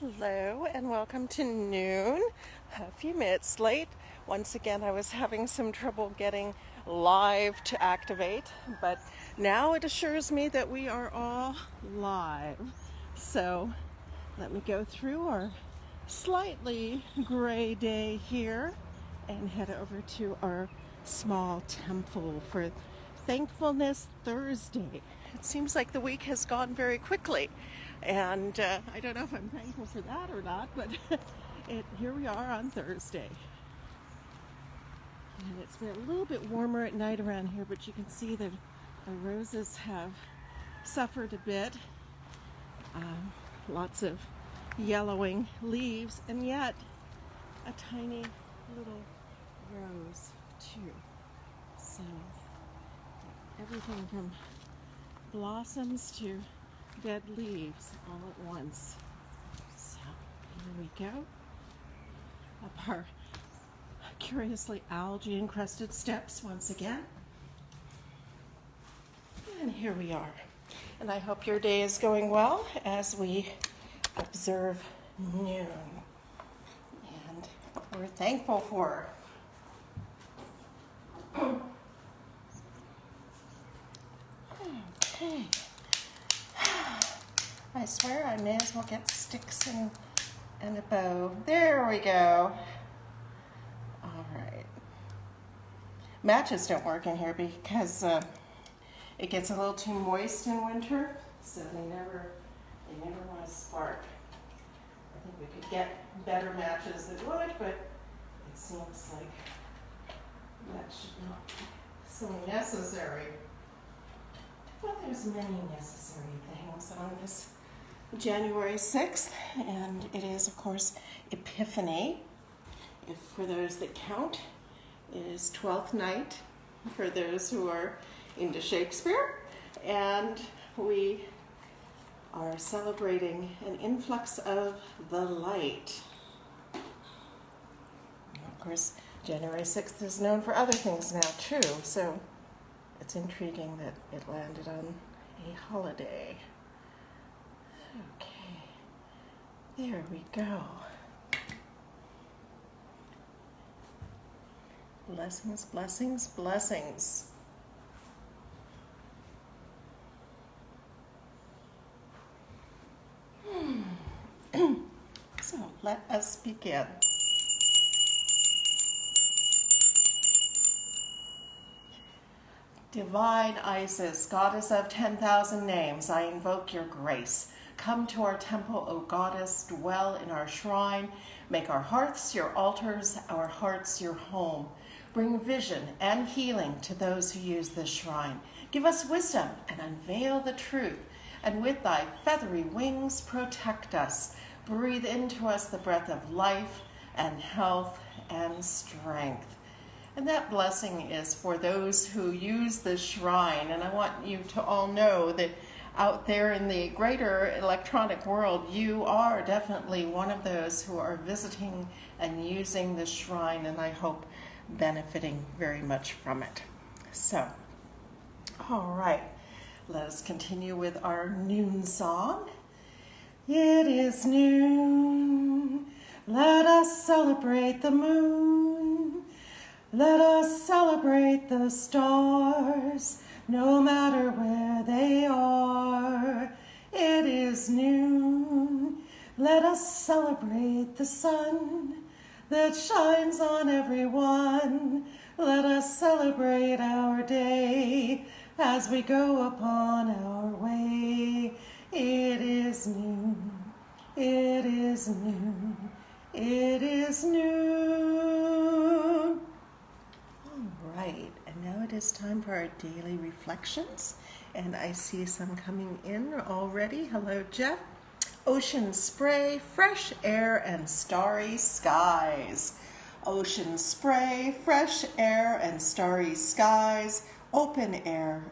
Hello and welcome to noon. A few minutes late. Once again, I was having some trouble getting live to activate, but now it assures me that we are all live. So let me go through our slightly gray day here and head over to our small temple for Thankfulness Thursday. It seems like the week has gone very quickly, and I don't know if I'm thankful for that or not, but here we are on Thursday. And it's been a little bit warmer at night around here, but you can see that our roses have suffered a bit. Lots of yellowing leaves, and yet a tiny little rose too. So everything from blossoms to dead leaves all at once. So here we go. Up our curiously algae encrusted steps once again. And here we are. And I hope your day is going well as we observe noon. And we're thankful for okay. I swear I may as well get sticks and a bow. There we go. All right. Matches don't work in here because it gets a little too moist in winter, so they never want to spark. I think we could get better matches that would, but it seems like that should not be so necessary. Well, there's many necessary things on this January 6th, and it is, of course, Epiphany. If for those that count, it is 12th night for those who are into Shakespeare, and we are celebrating an influx of the light. Of course, January 6th is known for other things now, too, so it's intriguing that it landed on a holiday. Okay, there we go. Blessings, blessings, blessings. So let us begin. Divine Isis, goddess of 10,000 names, I invoke your grace. Come to our temple, O goddess, dwell in our shrine. Make our hearths your altars, our hearts your home. Bring vision and healing to those who use this shrine. Give us wisdom and unveil the truth. And with thy feathery wings, protect us. Breathe into us the breath of life and health and strength. And that blessing is for those who use this shrine. And I want you to all know that out there in the greater electronic world, you are definitely one of those who are visiting and using this shrine, and I hope benefiting very much from it. So, all right, let us continue with our noon song. It is noon, let us celebrate the moon. Let us celebrate the stars, no matter where they are. It is noon. Let us celebrate the sun that shines on everyone. Let us celebrate our day as we go upon our way. It is noon. It is noon. It is noon. Right, and now it is time for our daily reflections, and I see some coming in already. Hello, Jeff. Ocean spray, fresh air, and starry skies. Ocean spray, fresh air, and starry skies. Open air,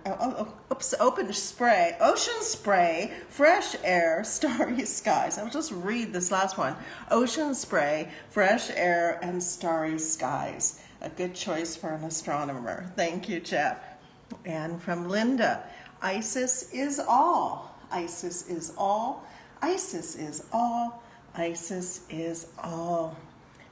open spray, ocean spray, fresh air, starry skies. I'll just read this last one. Ocean spray, fresh air, and starry skies. A good choice for an astronomer. Thank you, Jeff. And from Linda, Isis is all. Isis is all. Isis is all. Isis is all.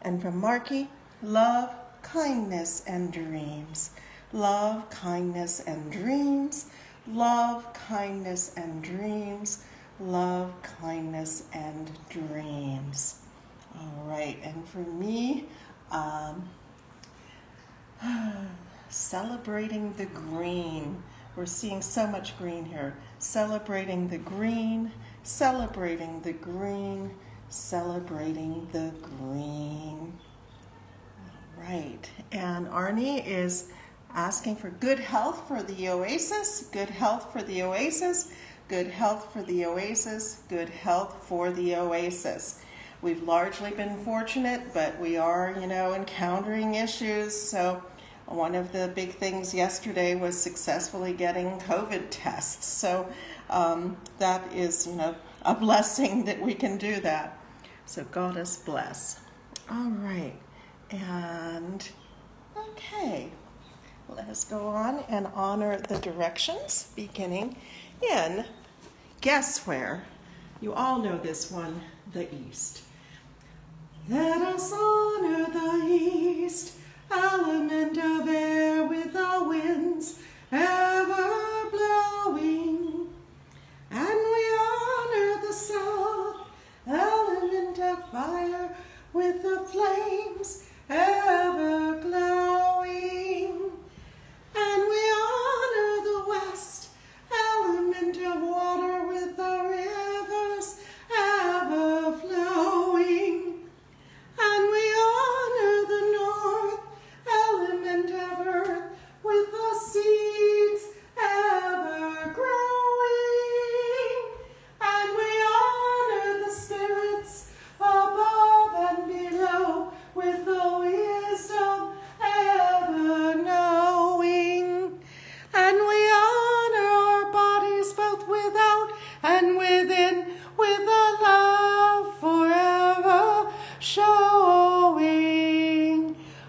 And from Marky, love, kindness, and dreams. Love, kindness, and dreams. Love, kindness, and dreams. Love, kindness, and dreams. All right, and for me, celebrating the green. We're seeing so much green here. Celebrating the green, celebrating the green, celebrating the green. All right, and Arnie is asking for good health for the oasis, good health for the oasis, good health for the oasis, good health for the oasis. We've largely been fortunate, but we are, encountering issues. So one of the big things yesterday was successfully getting COVID tests. So that is, a blessing that we can do that. So God us bless. All right. And okay, let us go on and honor the directions, beginning in, guess where? You all know this one, the East. Let us honor the East, element of air with the winds ever blowing. And we honor the South, element of fire with the flames ever glowing. And we honor the West, element of water with the rivers ever flowing. And we honor the North, element of earth with the seeds ever growing. And we honor the spirits above and below with the wisdom ever knowing. And we honor our bodies both without and within with a love forever showing.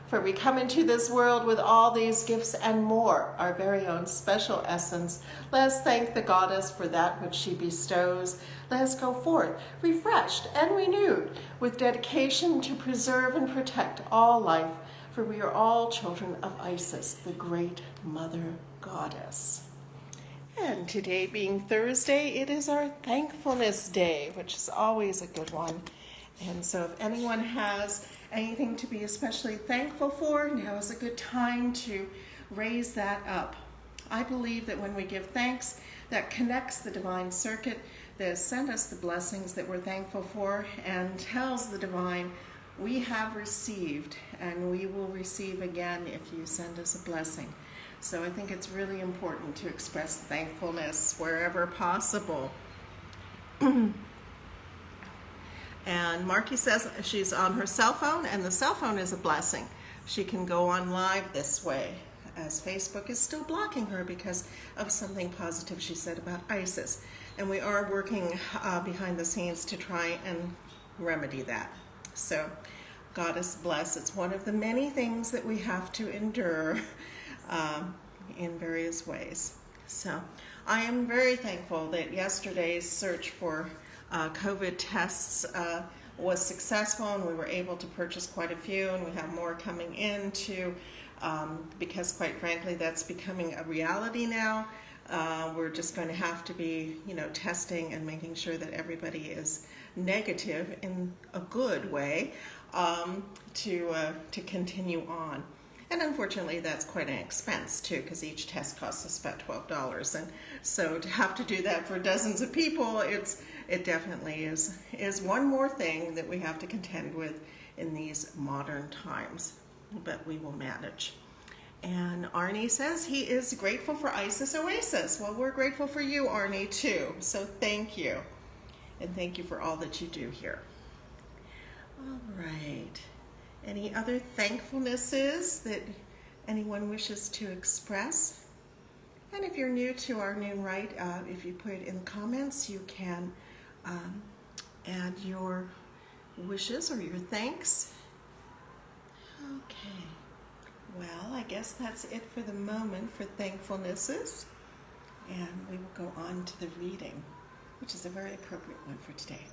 For we come into this world with all these gifts and more, our very own special essence. Let us thank the goddess for that which she bestows. Let us go forth, refreshed and renewed, with dedication to preserve and protect all life, for we are all children of Isis, the great mother goddess. And today being Thursday, it is our Thankfulness Day, which is always a good one. And so if anyone has anything to be especially thankful for, now is a good time to raise that up. I believe that when we give thanks, that connects the divine circuit that has sent us the blessings that we're thankful for and tells the divine, we have received and we will receive again if you send us a blessing. So I think it's really important to express thankfulness wherever possible. And Marky says she's on her cell phone, and the cell phone is a blessing. She can go on live this way, as Facebook is still blocking her because of something positive she said about ISIS. And we are working behind the scenes to try and remedy that. So, Goddess bless. It's one of the many things that we have to endure in various ways. So, I am very thankful that yesterday's search for COVID tests was successful, and we were able to purchase quite a few, and we have more coming in too, because quite frankly that's becoming a reality now. We're just going to have to be, testing and making sure that everybody is negative in a good way to continue on. And unfortunately, that's quite an expense too, because each test costs us about $12. And so to have to do that for dozens of people, it definitely is one more thing that we have to contend with in these modern times. But we will manage. And Arnie says he is grateful for Isis Oasis. Well, we're grateful for you, Arnie, too. So thank you. And thank you for all that you do here. All right. Any other thankfulnesses that anyone wishes to express? And if you're new to our noon rite, if you put it in the comments, you can add your wishes or your thanks. Okay. Well, I guess that's it for the moment for thankfulnesses. And we will go on to the reading, which is a very appropriate one for today.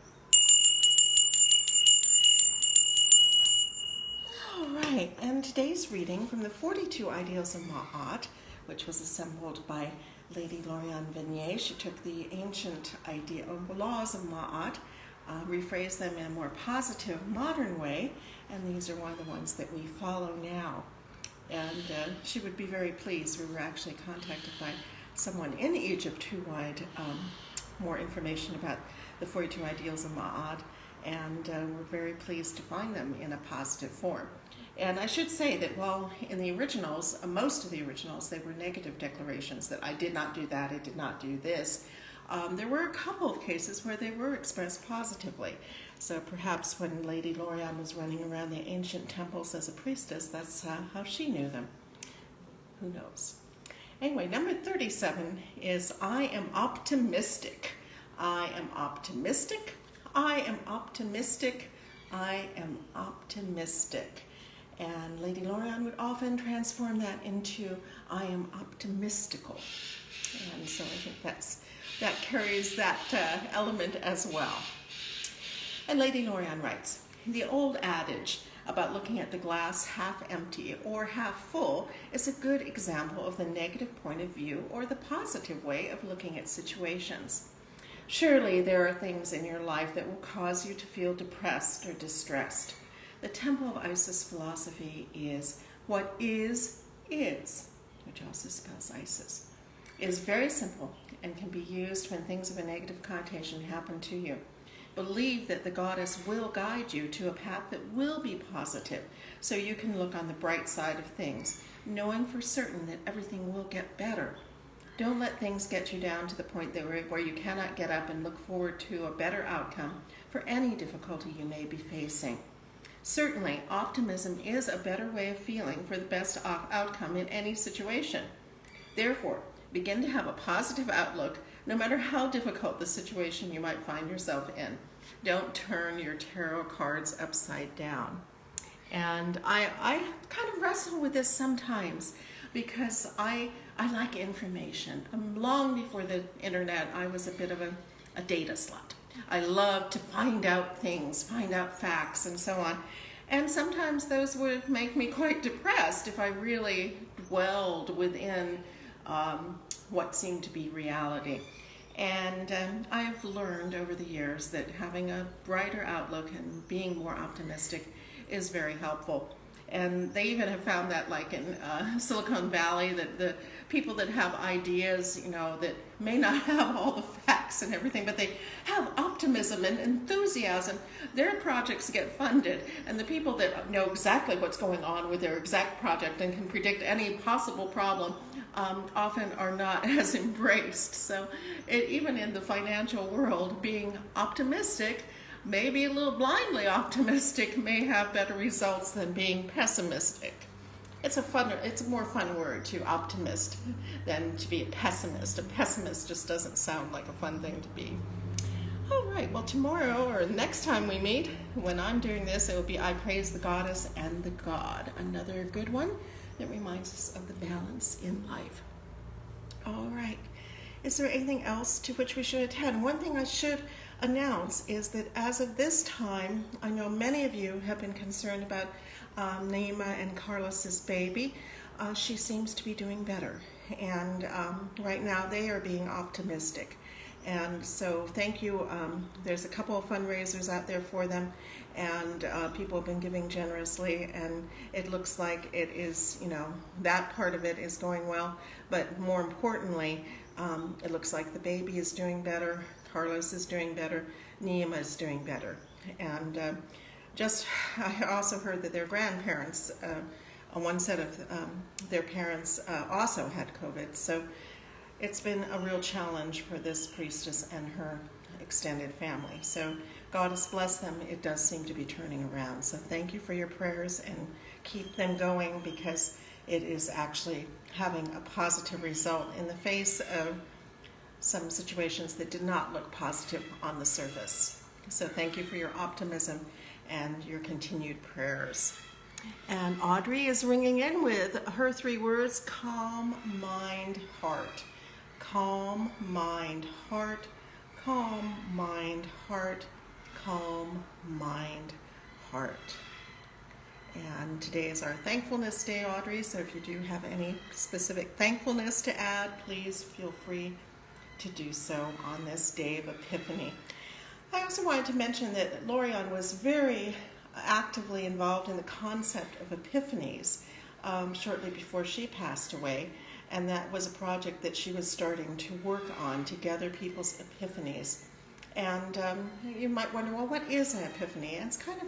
today's reading from the 42 Ideals of Ma'at, which was assembled by Lady Lorianne Venier. She took the ancient laws of Ma'at, rephrased them in a more positive, modern way, and these are one of the ones that we follow now. And she would be very pleased. We were actually contacted by someone in Egypt who wanted more information about the 42 Ideals of Ma'at, and we're very pleased to find them in a positive form. And I should say that while in the originals, most of the originals, they were negative declarations that I did not do that, I did not do this. There were a couple of cases where they were expressed positively. So perhaps when Lady Lorianne was running around the ancient temples as a priestess, that's how she knew them. Who knows? Anyway, number 37 is I am optimistic. I am optimistic. I am optimistic. I am optimistic. And Lady Lorianne would often transform that into I am optimistical. And so I think that carries that element as well. And Lady Lorianne writes, the old adage about looking at the glass half empty or half full is a good example of the negative point of view or the positive way of looking at situations. Surely there are things in your life that will cause you to feel depressed or distressed. The Temple of Isis philosophy is what is, which also spells Isis. It is very simple and can be used when things of a negative connotation happen to you. Believe that the goddess will guide you to a path that will be positive, so you can look on the bright side of things, knowing for certain that everything will get better. Don't let things get you down to the point where you cannot get up and look forward to a better outcome for any difficulty you may be facing. Certainly, optimism is a better way of feeling for the best outcome in any situation. Therefore, begin to have a positive outlook no matter how difficult the situation you might find yourself in. Don't turn your tarot cards upside down. And I kind of wrestle with this sometimes because I like information. Long before the internet, I was a bit of a data slut. I love to find out things, find out facts, and so on. And sometimes those would make me quite depressed if I really dwelled within what seemed to be reality. And I've learned over the years that having a brighter outlook and being more optimistic is very helpful. And they even have found that, like in Silicon Valley, that the people that have ideas, that may not have all the facts and everything, but they have optimism and enthusiasm, their projects get funded. And the people that know exactly what's going on with their exact project and can predict any possible problem often are not as embraced. So even in the financial world, being optimistic, maybe a little blindly optimistic, may have better results than being pessimistic. It's a more fun word, to optimist, than to be a pessimist. A pessimist just doesn't sound like a fun thing to be. All right, well, tomorrow or next time we meet, when I'm doing this, it will be I Praise the Goddess and the God. Another good one that reminds us of the balance in life. All right. Is there anything else to which we should attend? One thing I should announce is that as of this time, I know many of you have been concerned about Naima and Carlos's baby. She seems to be doing better, and right now they are being optimistic. And so thank you. There's a couple of fundraisers out there for them, and people have been giving generously, and it looks like it is, that part of it is going well. But more importantly, it looks like the baby is doing better, Carlos is doing better, Naima is doing better. And I also heard that their grandparents, one set of their parents also had COVID. So it's been a real challenge for this priestess and her extended family. So God has blessed them. It does seem to be turning around. So thank you for your prayers, and keep them going, because it is actually having a positive result in the face of some situations that did not look positive on the surface. So thank you for your optimism and your continued prayers. And Audrey is ringing in with her 3 words: calm, mind, heart. Calm, mind, heart. Calm, mind, heart. Calm, mind, heart. And today is our Thankfulness Day, Audrey, so if you do have any specific thankfulness to add, please feel free to do so on this day of Epiphany. I also wanted to mention that Lorianne was very actively involved in the concept of epiphanies shortly before she passed away, and that was a project that she was starting to work on to gather people's epiphanies. And you might wonder, well, what is an epiphany? And it's kind of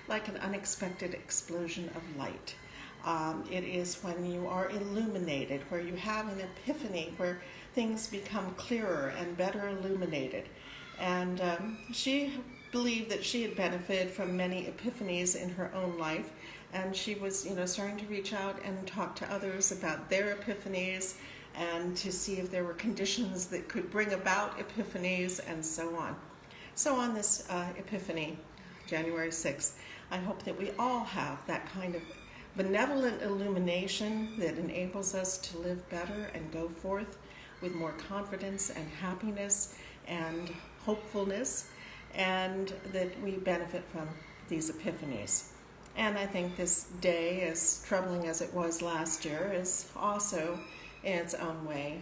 like an unexpected explosion of light. It is when you are illuminated, where you have an epiphany, where things become clearer and better illuminated. And she believed that she had benefited from many epiphanies in her own life, and she was, starting to reach out and talk to others about their epiphanies and to see if there were conditions that could bring about epiphanies and so on. So on this Epiphany, January 6th, I hope that we all have that kind of benevolent illumination that enables us to live better and go forth with more confidence and happiness and hopefulness, and that we benefit from these epiphanies. And I think this day, as troubling as it was last year, is also in its own way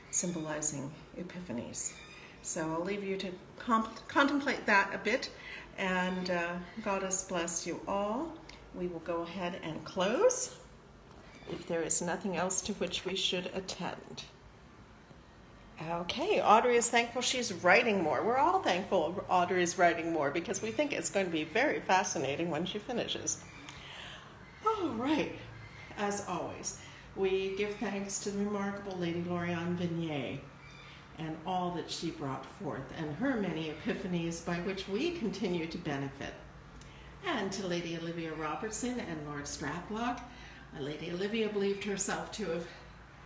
symbolizing epiphanies. So I'll leave you to contemplate that a bit, and Goddess bless you all. We will go ahead and close if there is nothing else to which we should attend. Okay, Audrey is thankful she's writing more. We're all thankful Audrey is writing more because we think it's going to be very fascinating when she finishes. All right, as always, we give thanks to the remarkable Lady Lorianne Vanier and all that she brought forth and her many epiphanies by which we continue to benefit. And to Lady Olivia Robertson and Lord Strathlock. Lady Olivia believed herself to have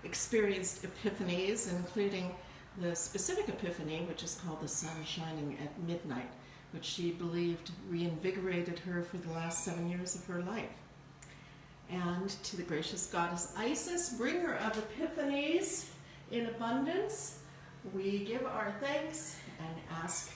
experienced epiphanies, including the specific epiphany, which is called the sun shining at midnight, which she believed reinvigorated her for the last 7 years of her life. And to the gracious Goddess Isis, bringer of epiphanies in abundance, we give our thanks and ask